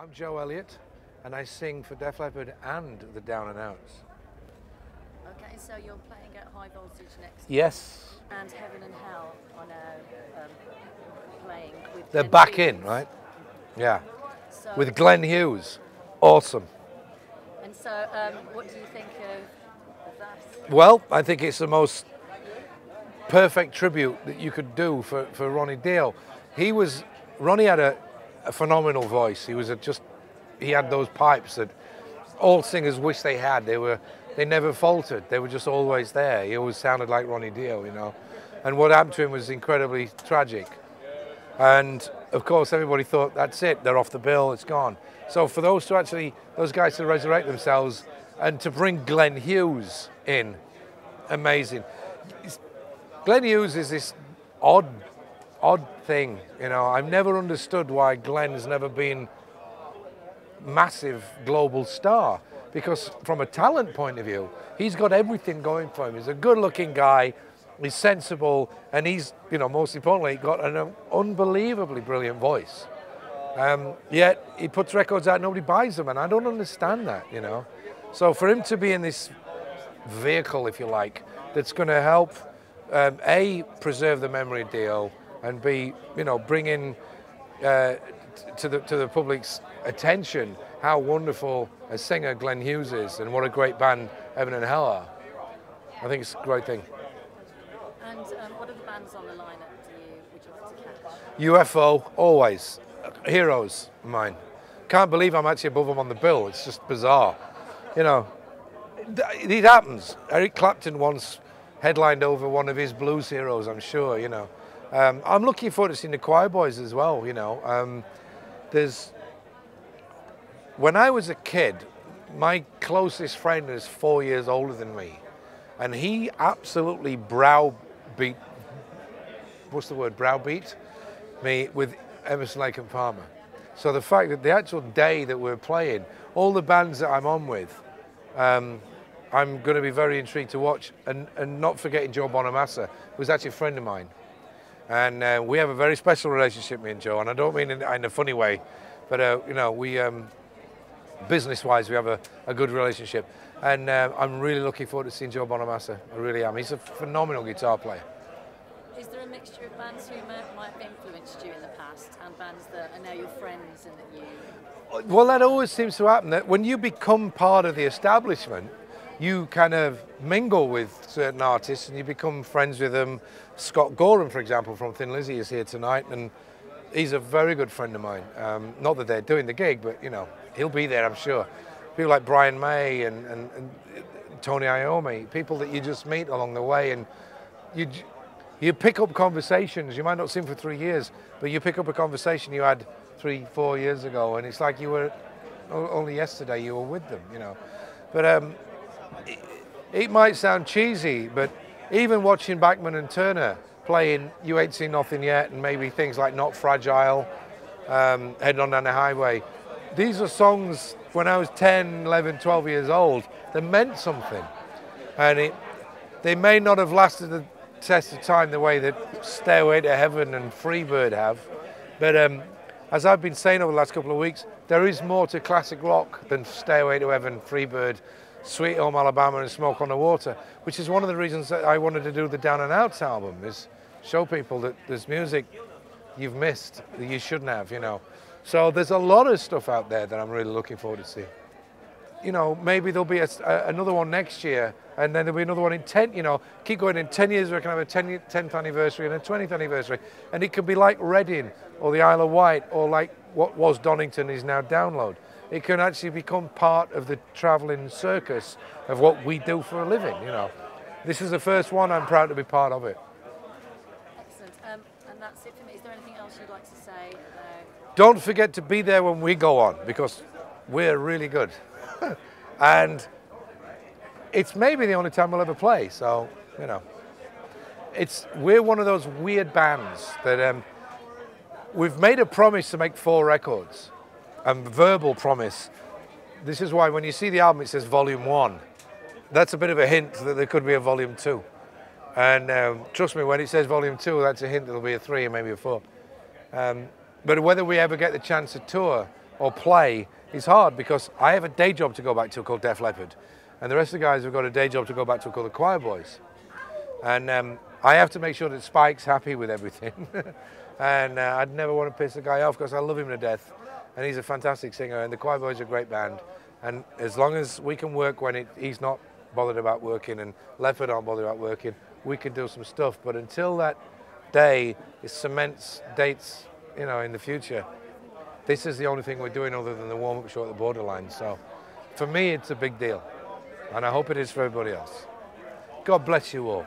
I'm Joe Elliott, and I sing for Def Leppard and the Down and Outs. Okay, so you're playing at High Voltage next Yes. year, and Heaven and Hell are now playing with They're Glenn back Hughes. in, right? Yeah. So, With Glenn Hughes. Awesome. And so, what do you think of that? Well, I think it's the most perfect tribute that you could do for Ronnie Dio. Ronnie had a phenomenal voice. He had those pipes that all singers wish they had. They never faltered. They were just always there. He always sounded like Ronnie Dio, you know. And what happened to him was incredibly tragic. And of course, everybody thought, that's it, they're off the bill, it's gone. So for those guys to resurrect themselves and to bring Glenn Hughes in, amazing. Glenn Hughes is this odd thing, you know. I've never understood why Glenn's never been massive global star, because from a talent point of view, he's got everything going for him. He's a good-looking guy, he's sensible, and he's, you know, most importantly, got an unbelievably brilliant voice. Yet he puts records out, nobody buys them, and I don't understand that, you know. So for him to be in this vehicle, if you like, that's going to help A, preserve the memory of Dio, and B, you know, bring in to the public's attention how wonderful a singer Glenn Hughes is, and what a great band Heaven and Hell are. I think it's a great thing. And what are the bands on the lineup would you like to catch? UFO, always. Heroes of mine. Can't believe I'm actually above them on the bill. It's just bizarre. You know, it happens. Eric Clapton once headlined over one of his blues heroes, I'm sure, you know. I'm looking forward to seeing the Choir Boys as well, you know. When I was a kid, my closest friend is 4 years older than me, and he absolutely browbeat me with Emerson, Lake and Palmer. So the fact that the actual day that we're playing, all the bands that I'm on with, I'm going to be very intrigued to watch, and not forgetting Joe Bonamassa, who's actually a friend of mine. And we have a very special relationship, me and Joe, and I don't mean in a funny way, but you know, we business-wise we have a good relationship, and I'm really looking forward to seeing Joe Bonamassa. I really am. He's a phenomenal guitar player. Is there a mixture of bands who might have influenced you in the past and bands that are now your friends and that you... Well, that always seems to happen, that when you become part of the establishment, you kind of mingle with certain artists and you become friends with them. Scott Gorham, for example, from Thin Lizzy is here tonight, and he's a very good friend of mine. Not that they're doing the gig, but, you know, he'll be there, I'm sure. People like Brian May and Tony Iommi, people that you just meet along the way, and you pick up conversations. You might not see them for 3 years, but you pick up a conversation you had 3-4 years ago, and it's like you were, only yesterday you were with them, you know. But it might sound cheesy, but even watching Bachman and Turner playing You Ain't Seen Nothing Yet, and maybe things like Not Fragile, Heading On Down the Highway, these are songs when I was 10, 11, 12 years old that meant something. And they may not have lasted the test of time the way that Stairway to Heaven and Freebird have, but as I've been saying over the last couple of weeks, there is more to classic rock than Stairway to Heaven, Freebird, Sweet Home Alabama and Smoke on the Water, which is one of the reasons that I wanted to do the Down and Outs album, is show people that there's music you've missed that you shouldn't have, you know. So there's a lot of stuff out there that I'm really looking forward to see. You know, maybe there'll be another one next year, and then there'll be another one in 10, you know, keep going. In 10 years we can have a 10th anniversary and a 20th anniversary, and it could be like Reading or the Isle of Wight, or like what was Donington is now Download. It can actually become part of the travelling circus of what we do for a living, you know. This is the first one, I'm proud to be part of it. Excellent. And that's it for me. Is there anything else you'd like to say? Don't forget to be there when we go on, because we're really good. And it's maybe the only time we'll ever play, so, you know. We're one of those weird bands that we've made a promise to make 4 records. A verbal promise. This is why when you see the album it says Volume 1. That's a bit of a hint that there could be a Volume 2. And trust me, when it says Volume 2, that's a hint there'll be a 3 and maybe a 4. But whether we ever get the chance to tour, or play is hard because I have a day job to go back to called Def Leppard, and the rest of the guys have got a day job to go back to called the Choir Boys. And I have to make sure that Spike's happy with everything. And I'd never want to piss the guy off because I love him to death. And he's a fantastic singer, and the Choir Boys are a great band. And as long as we can work when he's not bothered about working and Leppard aren't bothered about working, we can do some stuff. But until that day, it cements dates, you know, in the future. This is the only thing we're doing other than the warm-up show at the Borderline. So for me, it's a big deal. And I hope it is for everybody else. God bless you all.